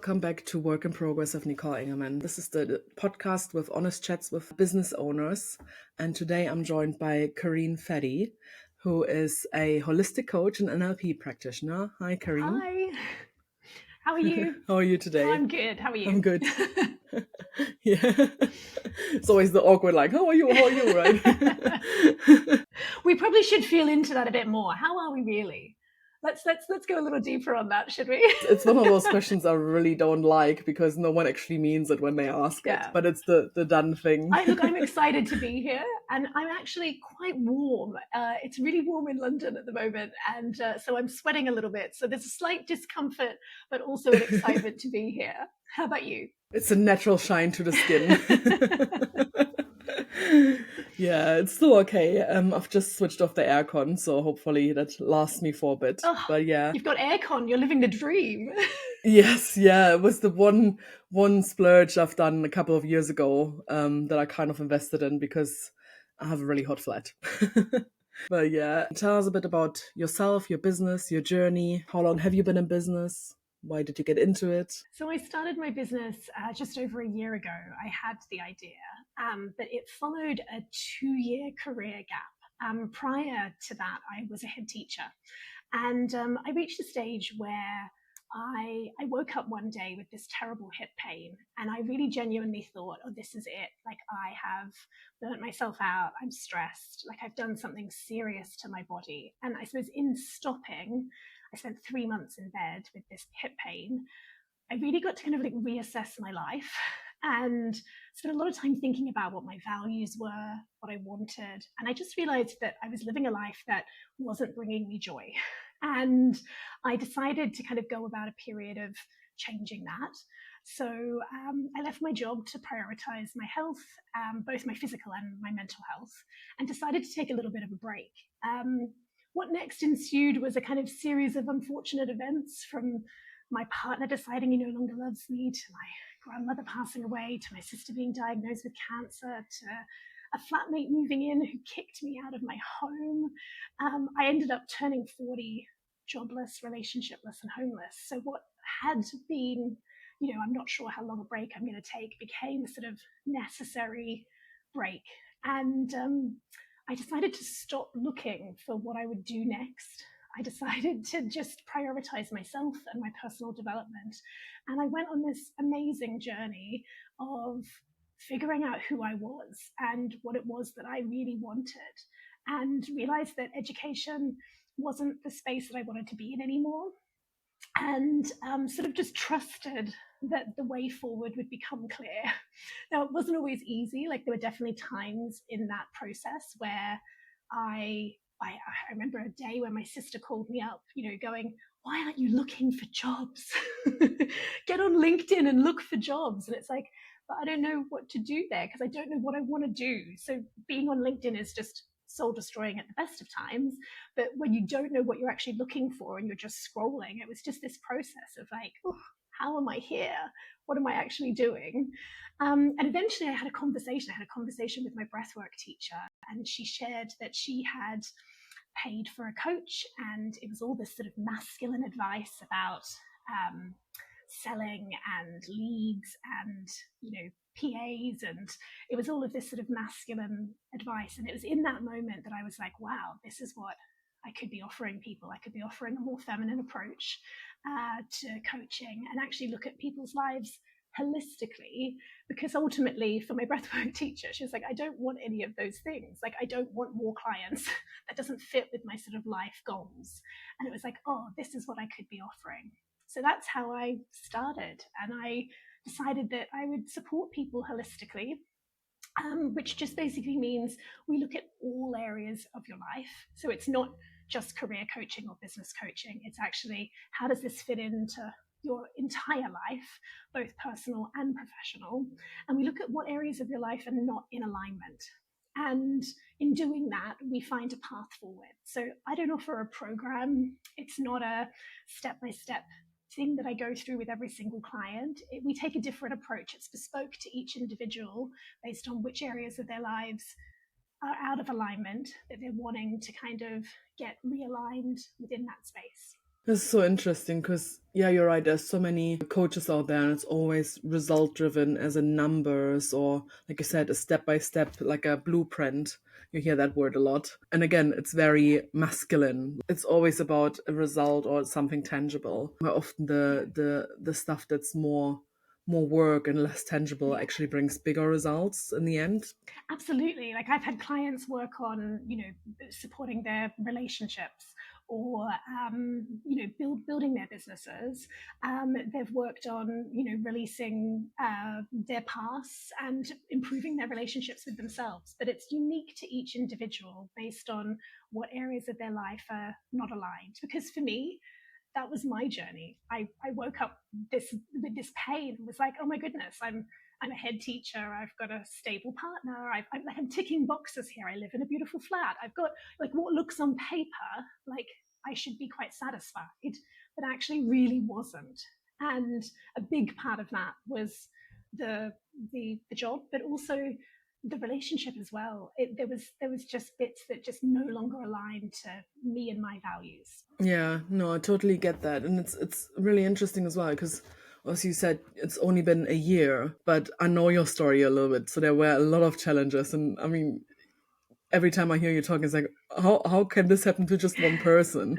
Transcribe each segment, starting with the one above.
welcome back to Work in Progress of Nicole Engelmann. This is the podcast with honest chats with business owners. And today I'm joined by Karinne Faddy, who is a holistic coach and NLP practitioner. Hi, Karinne. Hi. How are you? How are you today? I'm good. How are you? I'm good. Yeah. It's always the awkward, like, how are you, right? We probably should feel into that a bit more. How are we really? Let's go a little deeper on that, should we? It's one of those questions I really don't like because no one actually means it when they ask it, but it's the done thing. I'm excited to be here, and I'm actually quite warm. It's really warm in London at the moment, and so I'm sweating a little bit. So there's a slight discomfort, but also an excitement to be here. How about you? It's a natural shine to the skin. Yeah, it's still okay. I've just switched off the aircon, so hopefully that lasts me for a bit. Oh, but yeah, you've got aircon. You're living the dream. Yes, yeah. It was the one splurge I've done a couple of years ago that I kind of invested in because I have a really hot flat. But yeah, tell us a bit about yourself, your business, your journey. How long have you been in business? Why did you get into it? So I started my business just over a year ago. I had the idea, but it followed a 2-year career gap. Prior to that, I was a head teacher. And I reached a stage where I woke up one day with this terrible hip pain, and I really genuinely thought, oh, this is it. Like, I have burnt myself out. I'm stressed. Like, I've done something serious to my body. And I suppose in stopping, I spent 3 months in bed with this hip pain. I really got to kind of like reassess my life and spent a lot of time thinking about what my values were, what I wanted. And I just realized that I was living a life that wasn't bringing me joy. And I decided to kind of go about a period of changing that. So I left my job to prioritize my health, both my physical and my mental health, and decided to take a little bit of a break. What next ensued was a kind of series of unfortunate events, from my partner deciding he no longer loves me, to my grandmother passing away, to my sister being diagnosed with cancer, to a flatmate moving in who kicked me out of my home. I ended up turning 40, jobless, relationshipless, and homeless. So what had been, I'm not sure how long a break I'm going to take, became a sort of necessary break. And I decided to stop looking for what I would do next. I decided to just prioritize myself and my personal development. And I went on this amazing journey of figuring out who I was and what it was that I really wanted, and realized that education wasn't the space that I wanted to be in anymore. And sort of just trusted that the way forward would become clear. Now, it wasn't always easy. Like, there were definitely times in that process where I remember a day when my sister called me up, going, why aren't you looking for jobs? Get on LinkedIn and look for jobs. And it's like, but I don't know what to do there because I don't know what I want to do. So being on LinkedIn is just soul destroying at the best of times. But when you don't know what you're actually looking for and you're just scrolling, it was just this process of like, oh, how am I here? What am I actually doing? And eventually I had a conversation with my breathwork teacher, and she shared that she had paid for a coach, and it was all this sort of masculine advice about selling and leads and PAs, and it was all of this sort of masculine advice. And it was in that moment that I was like, wow, this is what I could be offering people. I could be offering a more feminine approach to coaching and actually look at people's lives holistically, because ultimately for my breathwork teacher, she was like, I don't want any of those things. Like, I don't want more clients. That doesn't fit with my sort of life goals. And it was like, oh, this is what I could be offering. So that's how I started. And I decided that I would support people holistically, which just basically means we look at all areas of your life. So it's not just career coaching or business coaching. It's actually, how does this fit into your entire life, both personal and professional? And we look at what areas of your life are not in alignment. And in doing that, we find a path forward. So I don't offer a program. It's not a step-by-step thing that I go through with every single client. We take a different approach. It's bespoke to each individual based on which areas of their lives are out of alignment, that they're wanting to kind of get realigned within that space. This is so interesting because, yeah, you're right. There's so many coaches out there, and it's always result driven, as in numbers, or like you said, a step by step, like a blueprint. You hear that word a lot. And again, it's very masculine. It's always about a result or something tangible. Where often Yeah. the stuff that's more work and less tangible Yeah. actually brings bigger results in the end. Absolutely. Like I've had clients work on, supporting their relationships or, building their businesses. They've worked on, releasing their pasts and improving their relationships with themselves. But it's unique to each individual based on what areas of their life are not aligned. Because for me, that was my journey. I woke up with this pain. It was like, oh my goodness, I'm a head teacher. I've got a stable partner. I'm ticking boxes here. I live in a beautiful flat. I've got like what looks on paper like I should be quite satisfied, but actually really wasn't. And a big part of that was the the job, but also the relationship as well. There was just bits that just no longer aligned to me and my values. Yeah, no, I totally get that, and it's really interesting as well because, as you said, it's only been a year, but I know your story a little bit, so there were a lot of challenges, and I mean, every time I hear you talk, it's like, how can this happen to just one person?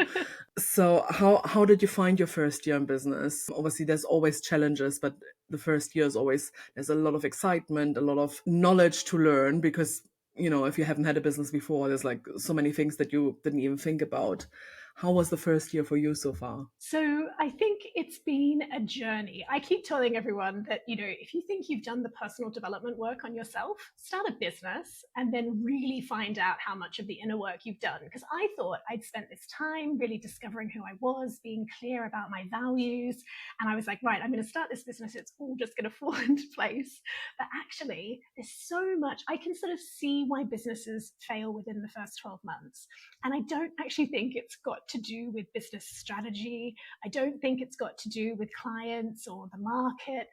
So how did you find your first year in business? Obviously, there's always challenges, but the first year is always there's a lot of excitement, a lot of knowledge to learn because if you haven't had a business before, there's like so many things that you didn't even think about. How was the first year for you so far? So I think it's been a journey. I keep telling everyone that, if you think you've done the personal development work on yourself, start a business and then really find out how much of the inner work you've done. Because I thought I'd spent this time really discovering who I was, being clear about my values. And I was like, right, I'm going to start this business. It's all just going to fall into place. But actually, there's so much. I can sort of see why businesses fail within the first 12 months. And I don't actually think it's got to do with business strategy. I don't think it's got to do with clients or the market.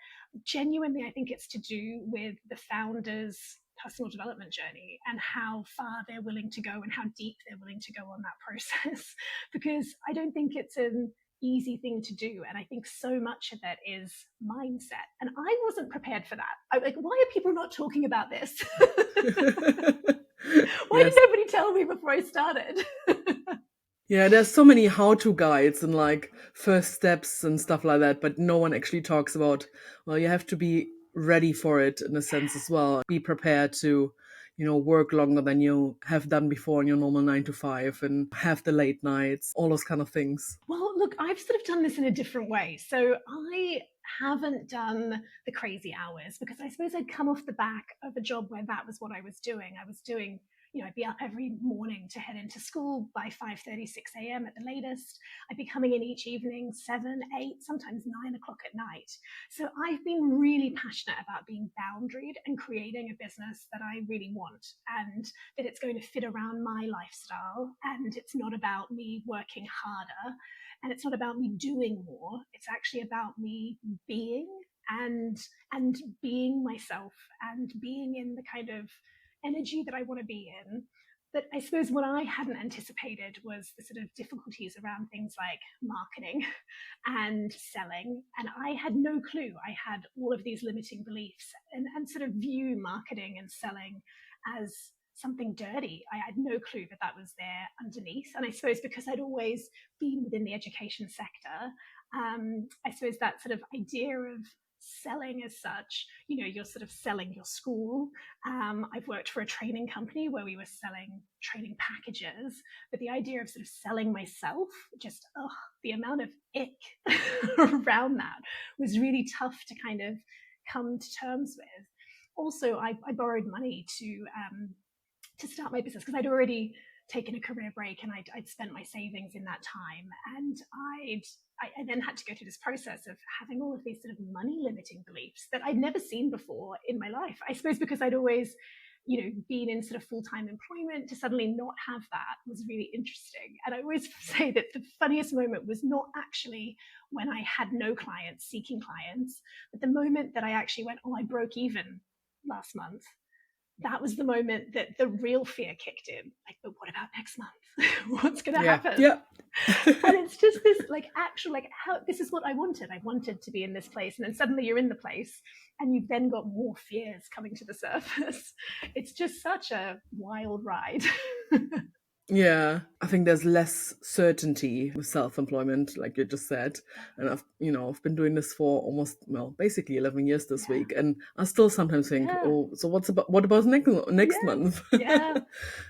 Genuinely, I think it's to do with the founder's personal development journey and how far they're willing to go and how deep they're willing to go on that process. Because I don't think it's an easy thing to do. And I think so much of it is mindset. And I wasn't prepared for that. I like, why are people not talking about this? Why did Yes. nobody tell me before I started? Yeah, there's so many how-to guides and like first steps and stuff like that, but no one actually talks about, well, you have to be ready for it in a sense as well. Be prepared to, work longer than you have done before in your normal 9 to 5 and have the late nights, all those kind of things. Well, look, I've sort of done this in a different way. So I haven't done the crazy hours because I suppose I'd come off the back of a job where that was what I was doing. I was doing, I'd be up every morning to head into school by 5:30, 6 a.m. at the latest. I'd be coming in each evening, 7, 8, sometimes 9 o'clock at night. So I've been really passionate about being boundaried and creating a business that I really want and that it's going to fit around my lifestyle. And it's not about me working harder and it's not about me doing more. It's actually about me being and and being myself and being in the kind of energy that I want to be in. But I suppose what I hadn't anticipated was the sort of difficulties around things like marketing and selling. And I had no clue. I had all of these limiting beliefs and sort of view marketing and selling as something dirty. I had no clue that that was there underneath. And I suppose because I'd always been within the education sector, I suppose that sort of idea of selling as such, you're sort of selling your school. I've worked for a training company where we were selling training packages, but the idea of sort of selling myself, just the amount of ick around that was really tough to kind of come to terms with. Also, I borrowed money to start my business because I'd already taken a career break and I'd spent my savings in that time. And I then had to go through this process of having all of these sort of money limiting beliefs that I'd never seen before in my life. I suppose because I'd always, been in sort of full-time employment, to suddenly not have that was really interesting. And I always say that the funniest moment was not actually when I had no clients, seeking clients, but the moment that I actually went, oh, I broke even last month. that was the moment that the real fear kicked in. Like, but what about next month? What's going to Yeah. happen? Yeah. And it's just this like actual, like, how this is what I wanted to be in this place, and then suddenly you're in the place and you've then got more fears coming to the surface. It's just such a wild ride. Yeah, I think there's less certainty with self-employment, like you just said. And I've been doing this for basically 11 years this Yeah. week, and I still sometimes think, Yeah. oh, so what about next Yeah. month? Yeah.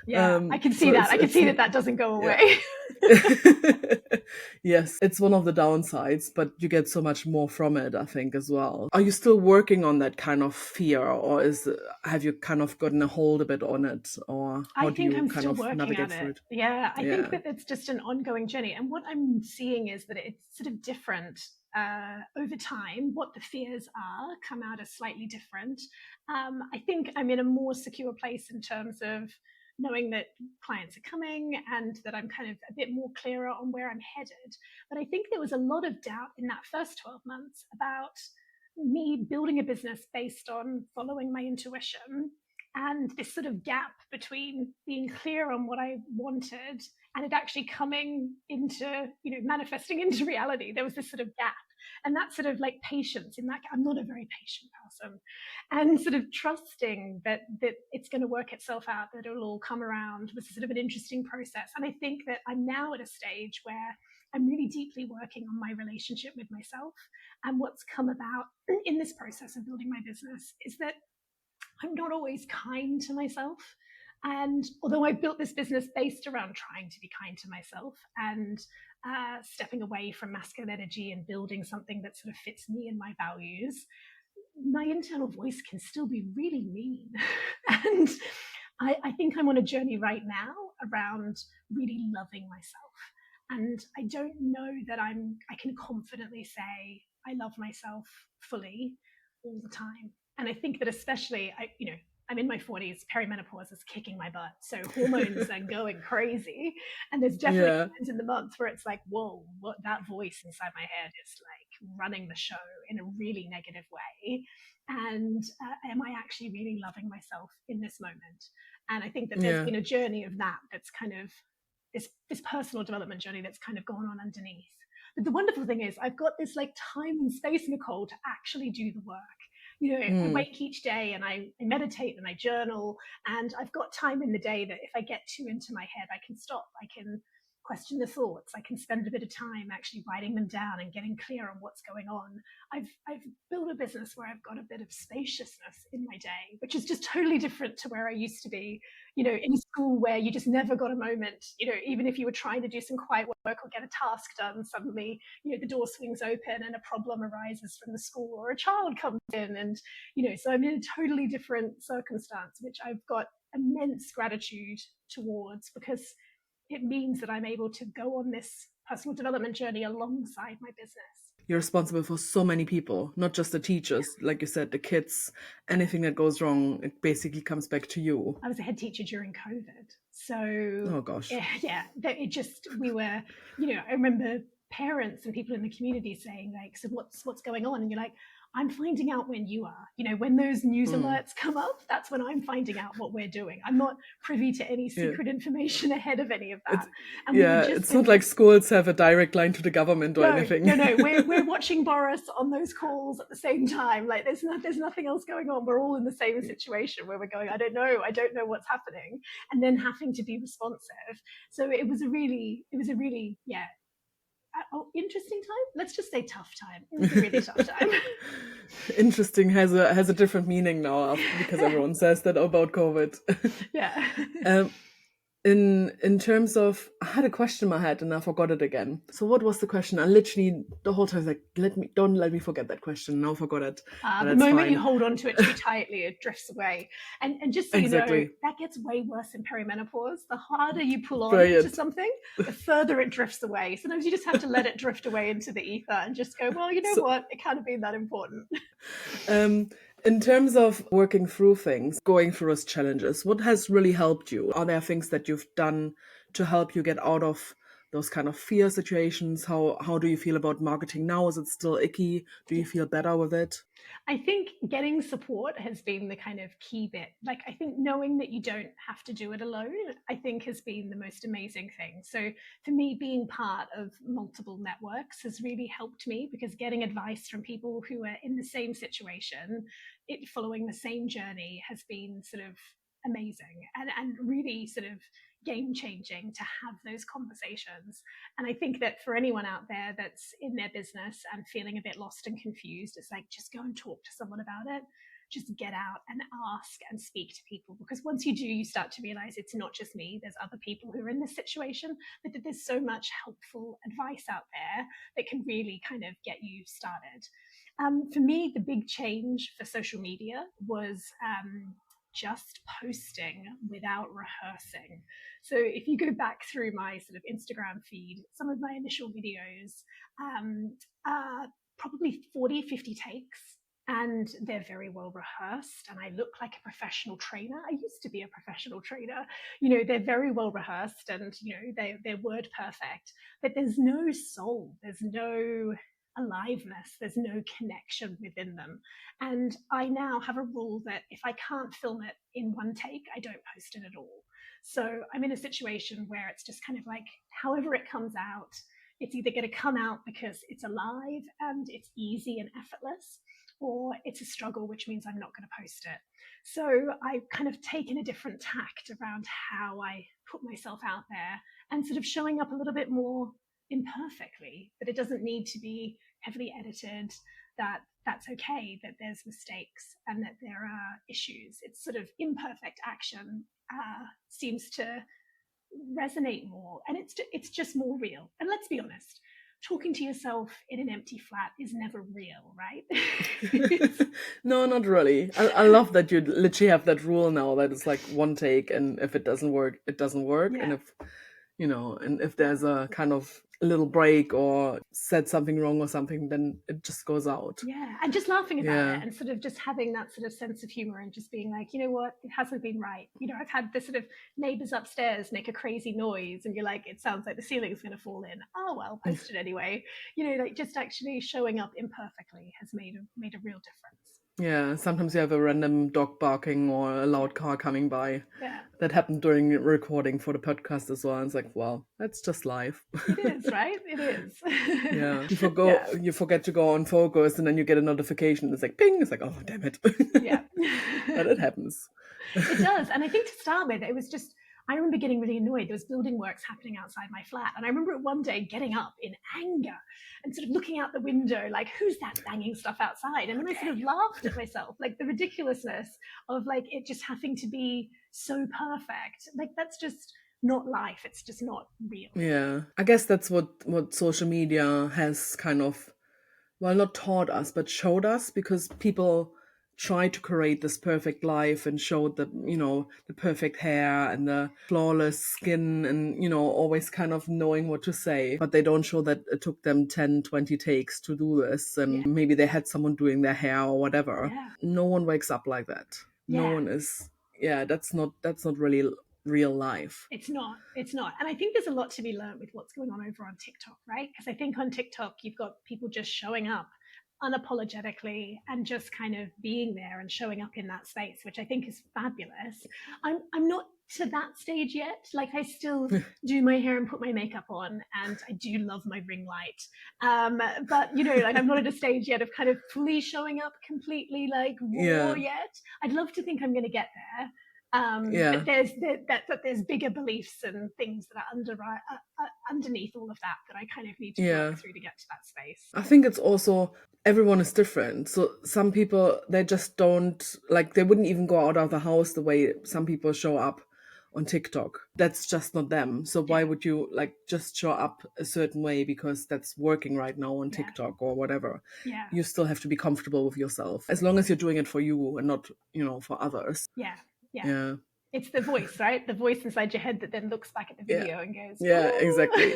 Yeah. I can see So that. I can see that doesn't go yeah. away. Yes, it's one of the downsides, but you get so much more from it, I think, as well. Are you still working on that kind of fear, or have you kind of gotten a hold a bit on it, or I how do think you I'm kind still of working navigate at through it. it? Yeah, I think Yeah. that it's just an ongoing journey. And what I'm seeing is that it's sort of different over time. What the fears are come out as slightly different. I think I'm in a more secure place in terms of knowing that clients are coming and that I'm kind of a bit more clearer on where I'm headed. But I think there was a lot of doubt in that first 12 months about me building a business based on following my intuition, and this sort of gap between being clear on what I wanted and it actually coming into, manifesting into reality. There was this sort of gap, and that sort of like patience in that. I'm not a very patient person, and sort of trusting that it's going to work itself out, that it'll all come around, was sort of an interesting process. And I think that I'm now at a stage where I'm really deeply working on my relationship with myself. And what's come about in this process of building my business is that I'm not always kind to myself. And although I built this business based around trying to be kind to myself and stepping away from masculine energy and building something that sort of fits me and my values, my internal voice can still be really mean. And I think I'm on a journey right now around really loving myself. And I don't know that I can confidently say I love myself fully all the time. And I think that especially, I'm in my 40s, perimenopause is kicking my butt. So hormones are going crazy. And there's definitely Yeah. times in the month where it's like, whoa, what, that voice inside my head is like running the show in a really negative way. And am I actually really loving myself in this moment? And I think that there's Yeah. been a journey of that that's kind of this personal development journey that's kind of gone on underneath. But the wonderful thing is I've got this like time and space, Nicole, to actually do the work. I wake each day and I meditate and I journal, and I've got time in the day that if I get too into my head, I can stop. I can question the thoughts. I can spend a bit of time actually writing them down and getting clear on what's going on. I've built a business where I've got a bit of spaciousness in my day, which is just totally different to where I used to be, in school, where you just never got a moment, even if you were trying to do some quiet work or get a task done, suddenly, the door swings open and a problem arises from the school or a child comes in. And, so I'm in a totally different circumstance, which I've got immense gratitude towards, because it means that I'm able to go on this personal development journey alongside my business. You're responsible for so many people, not just the teachers, like you said, the kids. Anything that goes wrong, it basically comes back to you. I was a head teacher during COVID. So, oh gosh, we were, I remember parents and people in the community saying like, so what's going on? And you're like, I'm finding out when you are, when those news alerts come up, that's when I'm finding out what we're doing. I'm not privy to any secret information ahead of any of that. It's not like schools have a direct line to the government or anything. No. We're watching Boris on those calls at the same time. Like there's nothing else going on. We're all in the same situation where we're going, I don't know what's happening, and then having to be responsive. So it was a really interesting time. Let's just say tough time. It was a really tough time. Interesting has a different meaning now because everyone says that about COVID. Yeah. In terms of, I had a question in my head and I forgot it again. So what was the question? I literally the whole time was like, don't let me forget that question. Now I forgot it. The moment you hold on to it too tightly, it drifts away. And just so exactly. you know, that gets way worse in perimenopause. The harder you pull on to something, the further it drifts away. Sometimes you just have to let it drift away into the ether and just go, well, what? It can't have been that important. In terms of working through things, going through those challenges, what has really helped you? Are there things that you've done to help you get out of those kind of fear situations? How do you feel about marketing now? Is it still icky? Do you feel better with it? I think getting support has been the kind of key bit. Like, I think knowing that you don't have to do it alone, I think has been the most amazing thing. So for me, being part of multiple networks has really helped me, because getting advice from people who are in the same situation, following the same journey, has been sort of amazing and really sort of game changing to have those conversations. And I think that for anyone out there that's in their business and feeling a bit lost and confused, it's like, just go and talk to someone about it. Just get out and ask and speak to people, because once you do, you start to realize it's not just me. There's other people who are in this situation, but that there's so much helpful advice out there that can really kind of get you started. For me, the big change for social media was just posting without rehearsing. So if you go back through my sort of Instagram feed, some of my initial videos are probably 40, 50 takes, and they're very well rehearsed, and I look like a professional trainer. I used to be a professional trainer. They're very well rehearsed, and they're word perfect, but there's no soul, there's no aliveness, there's no connection within them. And I now have a rule that if I can't film it in one take, I don't post it at all. So I'm in a situation where it's just kind of like, however it comes out, it's either going to come out because it's alive and it's easy and effortless, or it's a struggle, which means I'm not going to post it. So I've kind of taken a different tact around how I put myself out there, and sort of showing up a little bit more imperfectly, that it doesn't need to be heavily edited, that's okay, that there's mistakes and that there are issues. It's sort of imperfect action seems to resonate more, and it's just more real. And let's be honest, talking to yourself in an empty flat is never real, right? No, not really. I love that you literally have that rule now that it's like one take, and if it doesn't work, it doesn't work. Yeah. And if there's a kind of a little break or said something wrong or something, then it just goes out. Yeah, and just laughing about Yeah. it, and sort of just having that sort of sense of humor, and just being like, you know what, it hasn't been right. I've had the sort of neighbors upstairs make a crazy noise, and you're like, it sounds like the ceiling's going to fall in. Oh well, post it anyway. Like just actually showing up imperfectly has made a real difference. Yeah, sometimes you have a random dog barking or a loud car coming by. Yeah. That happened during recording for the podcast as well. And it's like, well, that's just life. It is, right? It is. Yeah. Yeah. You forget to go on focus, and then you get a notification. It's like ping. It's like, oh damn it. Yeah. But it happens. It does. And I think to start with, it was just, I remember getting really annoyed. There was building works happening outside my flat. And I remember one day getting up in anger and sort of looking out the window, like, who's that banging stuff outside? And then I sort of laughed at myself, like the ridiculousness of like it just having to be so perfect. Like, that's just not life. It's just not real. Yeah. I guess that's what social media has kind of, well, not taught us, but showed us, because people try to create this perfect life and show the perfect hair and the flawless skin and, always kind of knowing what to say. But they don't show that it took them 10, 20 takes to do this. And maybe they had someone doing their hair or whatever. Yeah. No one wakes up like that. No Yeah. one is. Yeah, that's not really real life. It's not. And I think there's a lot to be learned with what's going on over on TikTok, right? Because I think on TikTok, you've got people just showing up unapologetically and just kind of being there and showing up in that space, which I think is fabulous. I'm not to that stage yet. Like, I still do my hair and put my makeup on, and I do love my ring light. But like, I'm not at a stage yet of kind of fully showing up completely like raw yet. I'd love to think I'm going to get there. But there's bigger beliefs and things that are underneath all of that I kind of need to work through to get to that space. I think it's also, everyone is different. So some people, they just don't, like, they wouldn't even go out of the house the way some people show up on TikTok. That's just not them. So why would you like just show up a certain way because that's working right now on TikTok or whatever? Yeah. You still have to be comfortable with yourself, as long as you're doing it for you and not, for others. Yeah. Yeah. It's the voice, right? The voice inside your head that then looks back at the Yeah. video and goes, Yeah, "Ooh." exactly.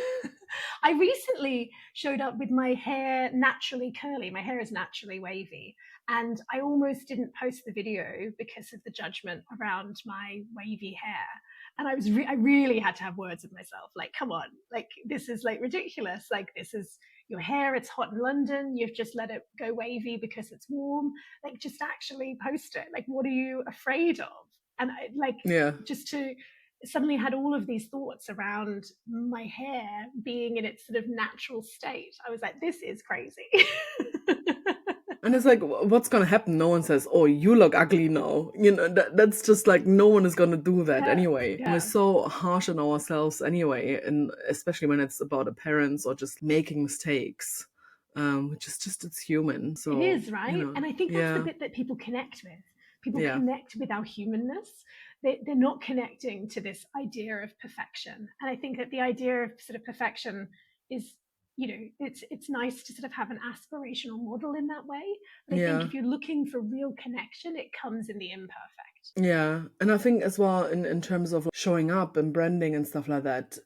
I recently showed up with my hair naturally curly. My hair is naturally wavy. And I almost didn't post the video because of the judgment around my wavy hair. And I really had to have words with myself. Like, come on, like, this is like ridiculous. Like, this is your hair. It's hot in London. You've just let it go wavy because it's warm. Like, just actually post it. Like, what are you afraid of? And like, Yeah. just to suddenly had all of these thoughts around my hair being in its sort of natural state. I was like, this is crazy. And it's like, what's gonna happen? No one says, "Oh, you look ugly now." That's just like no one is gonna do that Yeah, anyway. We're yeah. so harsh on ourselves anyway, and especially when it's about appearance or just making mistakes, which is just it's human. It So is, right? And I think that's the yeah, bit that people connect with. People yeah, connect with our humanness. They're not connecting to this idea of perfection. And I think that the idea of sort of perfection is, it's nice to sort of have an aspirational model in that way. But I think yeah. if you're looking for real connection, it comes in the imperfect. Yeah, and I think as well in terms of showing up and branding and stuff like that,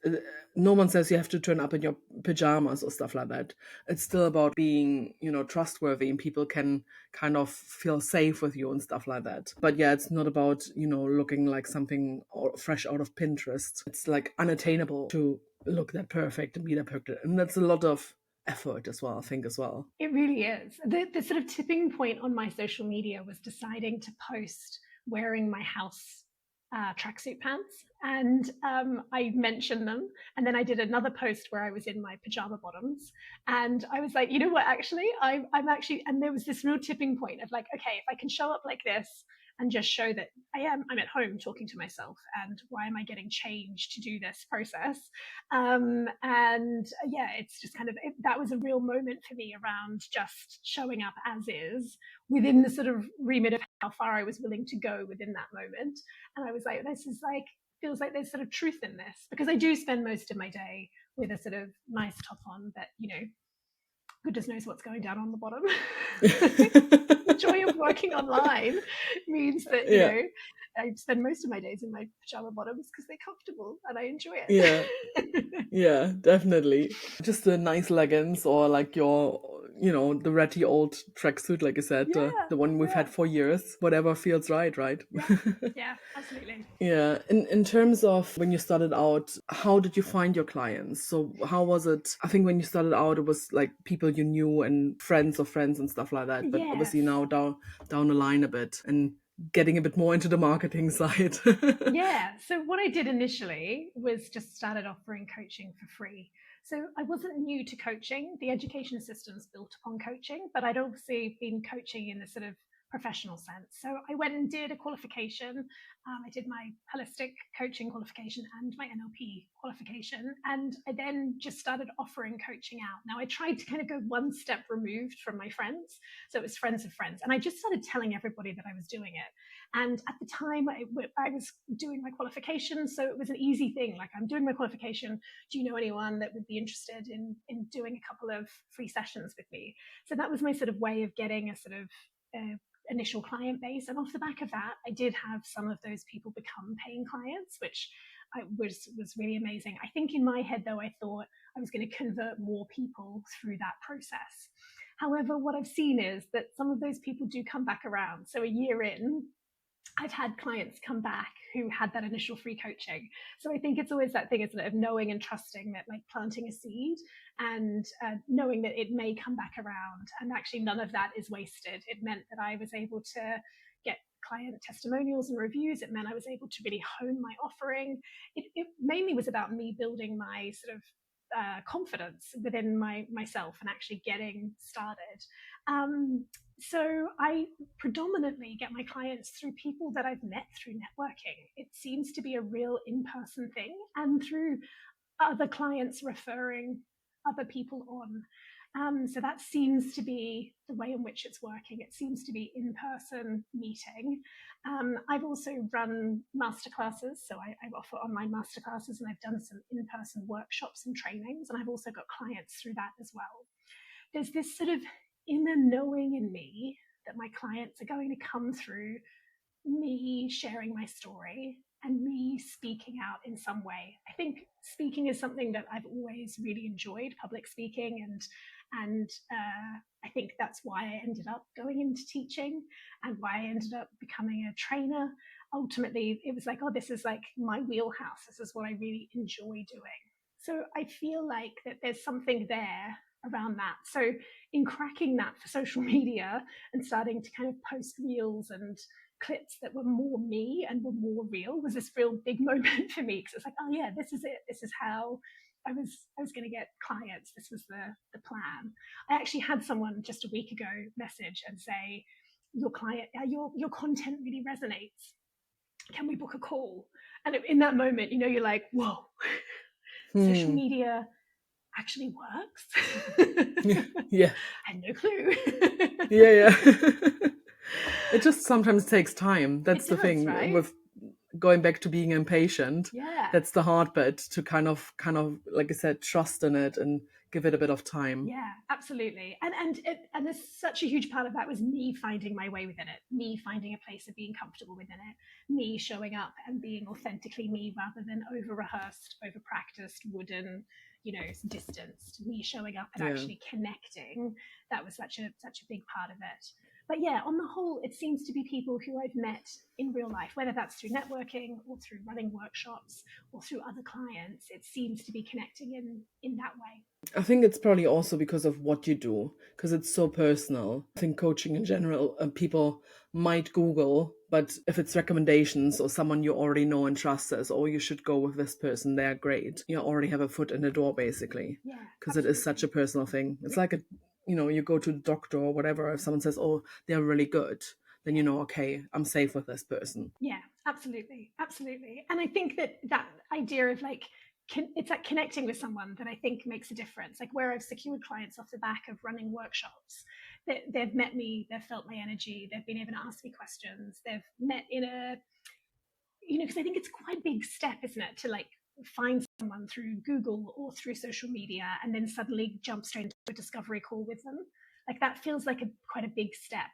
no one says you have to turn up in your pajamas or stuff like that. It's still about being, trustworthy and people can kind of feel safe with you and stuff like that. But yeah, it's not about, looking like something fresh out of Pinterest. It's like unattainable to look that perfect and be that perfect. And that's a lot of effort as well, I think as well. It really is. The sort of tipping point on my social media was deciding to post wearing my house tracksuit pants. And I mentioned them. And then I did another post where I was in my pajama bottoms. And I was like, you know what, actually, I'm actually, and there was this real tipping point of like, okay, if I can show up like this and just show that I'm at home talking to myself, and why am I getting changed to do this process? And yeah, it's just kind of that was a real moment for me around just showing up as is within the sort of remit of how far I was willing to go within that moment. And I was like, this is like, feels like there's sort of truth in this, because I do spend most of my day with a sort of nice top on that, goodness knows what's going down on the bottom. The joy of working online means that, Yeah. I spend most of my days in my pajama bottoms because they're comfortable and I enjoy Yeah. it. Yeah, definitely. Just the nice leggings or like your, the ratty old tracksuit, like I said, Yeah, the one we've yeah, had for years, whatever feels right, right? yeah, yeah, absolutely. Yeah. In terms of when you started out, how did you find your clients? So how was it? I think when you started out, it was like people you knew and friends of friends and stuff like that. But Yes. obviously now down the line a bit and getting a bit more into the marketing side. Yeah. So what I did initially was just started offering coaching for free. So I wasn't new to coaching. The education system's built upon coaching, but I'd obviously been coaching in the sort of professional sense. So I went and did a qualification. I did my holistic coaching qualification and my NLP qualification. And I then just started offering coaching out. Now I tried to kind of go one step removed from my friends. So it was friends of friends. And I just started telling everybody that I was doing it. And at the time, I was doing my qualification, so it was an easy thing. Like, I'm doing my qualification. Do you know anyone that would be interested in doing a couple of free sessions with me? So that was my sort of way of getting a sort of initial client base. And off the back of that, I did have some of those people become paying clients, which was really amazing. I think in my head, though, I thought I was going to convert more people through that process. However, what I've seen is that some of those people do come back around. So a year in, I've had clients come back who had that initial free coaching. So I think it's always that thing, isn't it, of knowing and trusting that, like, planting a seed and knowing that it may come back around. And actually, none of that is wasted. It meant that I was able to get client testimonials and reviews. It meant I was able to really hone my offering. It mainly was about me building my sort of confidence within myself and actually getting started. So I predominantly get my clients through people that I've met through networking. It seems to be a real in-person thing, and through other clients referring other people on. So that seems to be the way in which it's working. It seems to be in-person meeting. I've also run masterclasses, so I offer online masterclasses, and I've done some in-person workshops and trainings, and I've also got clients through that as well. There's this sort of inner knowing in me that my clients are going to come through me sharing my story and me speaking out in some way. I think speaking is something that I've always really enjoyed, public speaking, and I think that's why I ended up going into teaching and why I ended up becoming a trainer. Ultimately, it was like, oh, this is like my wheelhouse. This is what I really enjoy doing. So I feel like that there's something there around that. So in cracking that for social media and starting to kind of post reels and clips that were more me and were more real was this real big moment for me, because it's like, oh yeah, this is it. This is how I was going to get clients. This was the plan. I actually had someone just a week ago message and say, your content really resonates. Can we book a call? And in that moment, you're like, whoa, social media actually works. Yeah. I had no clue. Yeah. It just sometimes takes time. That's It the does, thing right? with going back to being impatient. Yeah. That's the hard bit, to kind of like I said, trust in it and give it a bit of time. Yeah, absolutely. And there's such a huge part of that was me finding my way within it, me finding a place of being comfortable within it, me showing up and being authentically me rather than over rehearsed, over practiced, wooden, distanced. Me showing up and Yeah. actually connecting. That was such a big part of it. But yeah, on the whole, it seems to be people who I've met in real life, whether that's through networking or through running workshops or through other clients. It seems to be connecting in that way. I think it's probably also because of what you do, because it's so personal. I think coaching in general, people might Google, but if it's recommendations or someone you already know and trust says, oh, you should go with this person, they're great. You already have a foot in the door, basically, Yeah, because it is such absolutely. a personal thing. It's like you go to the doctor or whatever, if someone says, oh, they're really good, then Yeah. okay, I'm safe with this person. Yeah, absolutely. Absolutely. And I think that idea of like, it's like connecting with someone that I think makes a difference. Like where I've secured clients off the back of running workshops, they've met me, they've felt my energy, they've been able to ask me questions, they've met in a, because I think it's quite a big step, isn't it, to like find someone through Google or through social media and then suddenly jump straight into a discovery call with them. Like that feels like quite a big step.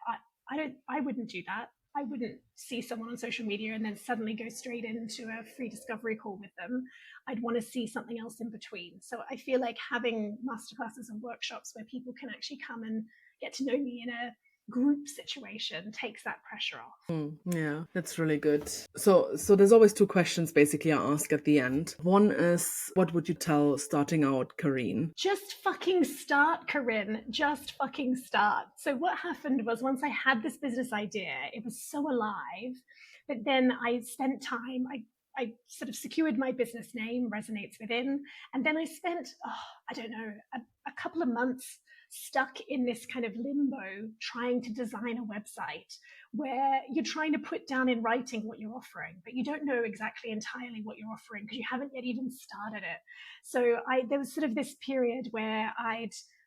I wouldn't do that. I wouldn't see someone on social media and then suddenly go straight into a free discovery call with them. I'd want to see something else in between. So I feel like having masterclasses and workshops where people can actually come and get to know me in a group situation takes that pressure off. Yeah, that's really good. So there's always two questions basically I ask at the end. One is, what would you tell starting out Karinne? Just fucking start, Karinne. Just fucking start. So what happened was, once I had this business idea, it was so alive that then I spent time. I sort of secured my business name, Resonates Within, and then I spent, I don't know, a couple of months stuck in this kind of limbo trying to design a website where you're trying to put down in writing what you're offering, but you don't know exactly entirely what you're offering because you haven't yet even started it. So there was sort of this period where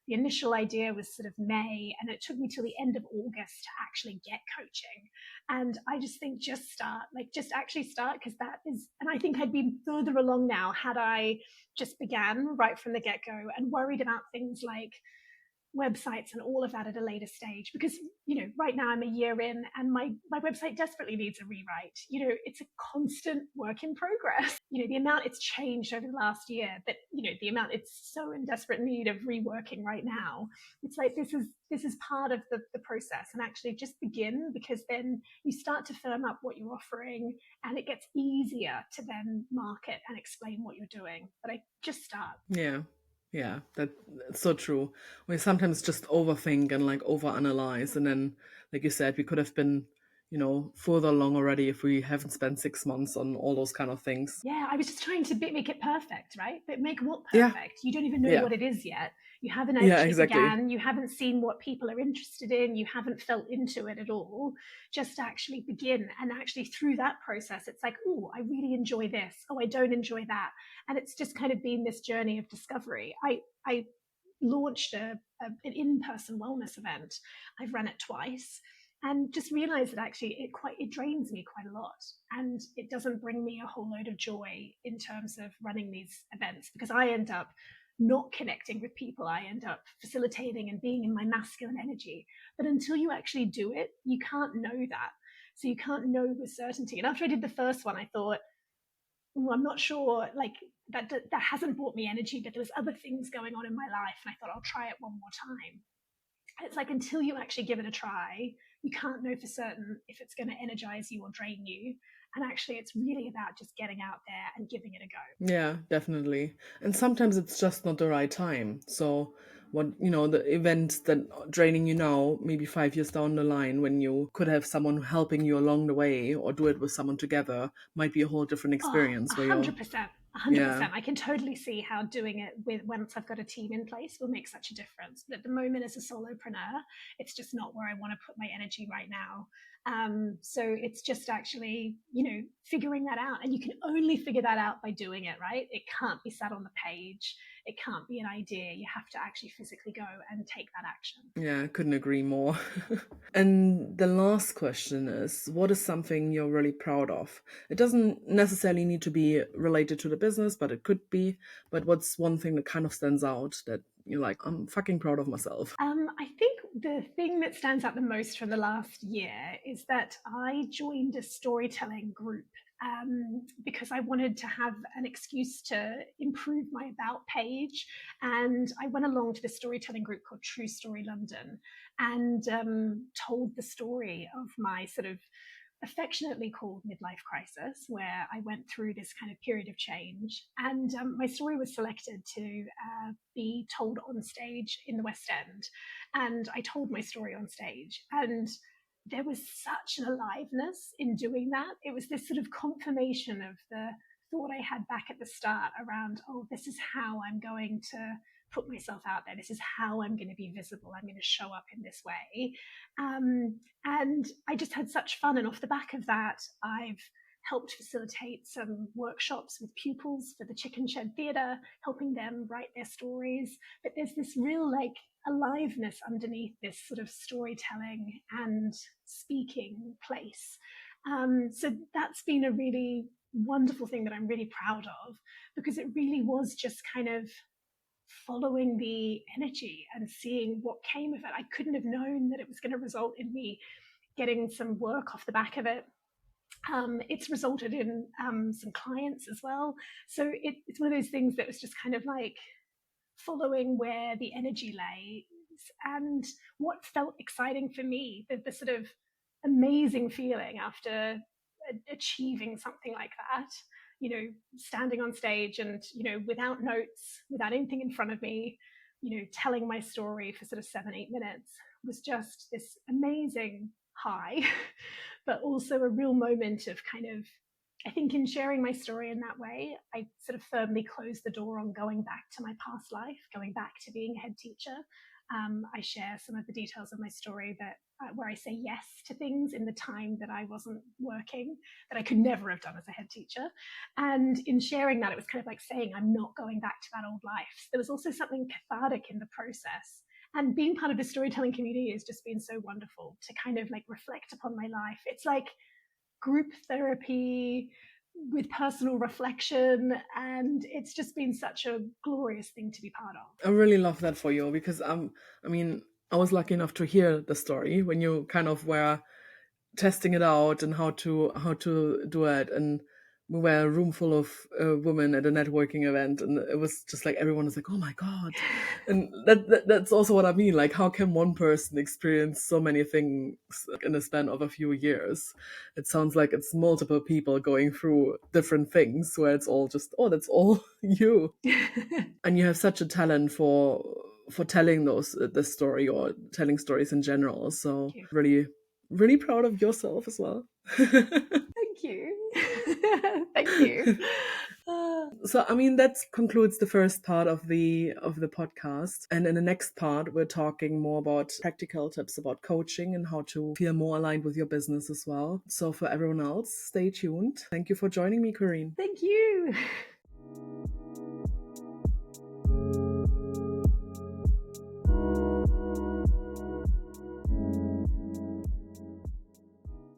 the initial idea was sort of May, and it took me till the end of August to actually get coaching. And I just think just start, like just actually start, because that is, and I think I'd been further along now had I just began right from the get-go and worried about things like websites and all of that at a later stage, because right now I'm a year in and my website desperately needs a rewrite. It's a constant work in progress. The amount it's changed over the last year, but the amount it's so in desperate need of reworking right now, it's like this is part of the process. And actually just begin, because then you start to firm up what you're offering and it gets easier to then market and explain what you're doing. But I just start. Yeah, that's so true. We sometimes just overthink and like overanalyze, and then, like you said, we could have been, further along already if we haven't spent 6 months on all those kind of things. Yeah, I was just trying to make it perfect, right? But make what Yeah, perfect? You don't even know yeah, what it is yet. You haven't yeah, actually exactly. began. You haven't seen what people are interested in. You haven't felt into it at all. Just actually begin. And actually through that process, it's like, oh, I really enjoy this. Oh, I don't enjoy that. And it's just kind of been this journey of discovery. I launched an in-person wellness event. I've run it twice, and just realized that actually it drains me quite a lot, and it doesn't bring me a whole load of joy in terms of running these events, because I end up not connecting with people. I end up facilitating and being in my masculine energy, but until you actually do it, you can't know that. So you can't know with certainty. And after I did the first one, I thought, well, I'm not sure, like that hasn't brought me energy, but there was other things going on in my life, and I thought I'll try it one more time. It's like until you actually give it a try, you can't know for certain if it's going to energize you or drain you. And actually, it's really about just getting out there and giving it a go. Yeah, definitely. And sometimes it's just not the right time. So the events that are draining you now, maybe 5 years down the line, when you could have someone helping you along the way or do it with someone together, might be a whole different Oh, experience where you're, 100%. yeah, 100%. I can totally see how doing it with once I've got a team in place will make such a difference. But at the moment, as a solopreneur, it's just not where I want to put my energy right now. So it's just actually, figuring that out. And you can only figure that out by doing it, right? It can't be sat on the page. It can't be an idea. You have to actually physically go and take that action. yeah, I couldn't agree more. And the last question is, what is something you're really proud of? It doesn't necessarily need to be related to the business, but it could be. But what's one thing that kind of stands out that you're like, I'm fucking proud of myself? I think the thing that stands out the most from the last year is that I joined a storytelling group because I wanted to have an excuse to improve my about page. And I went along to the storytelling group called True Story London and told the story of my sort of affectionately called midlife crisis, where I went through this kind of period of change. And my story was selected to be told on stage in the West End. And I told my story on stage. And there was such an aliveness in doing that. It was this sort of confirmation of the thought I had back at the start around, oh, this is how I'm going to put myself out there. This is how I'm going to be visible. I'm going to show up in this way. And I just had such fun. And off the back of that, I've helped facilitate some workshops with pupils for the Chicken Shed Theatre, helping them write their stories. But there's this real aliveness underneath this sort of storytelling and speaking place. So that's been a really wonderful thing that I'm really proud of, because it really was just kind of following the energy and seeing what came of it. I couldn't have known that it was going to result in me getting some work off the back of it. It's resulted in some clients as well. So it's one of those things that was just kind of like following where the energy lay. And what felt exciting for me, the sort of amazing feeling after achieving something like that, standing on stage and, without notes, without anything in front of me, telling my story for sort of 7-8 minutes was just this amazing high, but also a real moment of kind of, I think in sharing my story in that way, I sort of firmly closed the door on going back to my past life, going back to being a head teacher. I share some of the details of my story that where I say yes to things in the time that I wasn't working, that I could never have done as a head teacher. And in sharing that, it was kind of like saying, I'm not going back to that old life. There was also something cathartic in the process. And being part of the storytelling community has just been so wonderful to kind of like reflect upon my life. It's like group therapy with personal reflection, and it's just been such a glorious thing to be part of. I really love that for you because I mean, I was lucky enough to hear the story when you kind of were testing it out and how to do it, and we were a room full of women at a networking event, and it was just like everyone was like, oh my god. And that's also what I mean, like how can one person experience so many things in a span of a few years? It sounds like it's multiple people going through different things where it's all just, oh, that's all you. And you have such a talent for telling this story or telling stories in general, so really proud of yourself as well. Thank you. Thank you. So I mean that concludes the first part of the podcast, and in the next part we're talking more about practical tips about coaching and how to feel more aligned with your business as well. So for everyone else, stay tuned. Thank you for joining me, Karinne. Thank you.